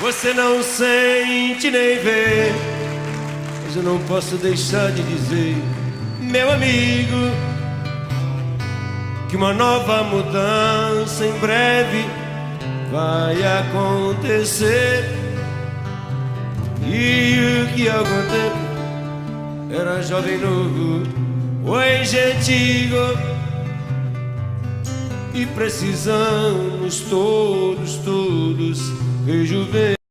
Você não sente nem vê, mas eu não posso deixar de dizer, meu amigo, que uma nova mudança em breve vai acontecer. E o que há algum tempo era jovem novo, hoje é antigo, e precisamos todos rejuvenescer.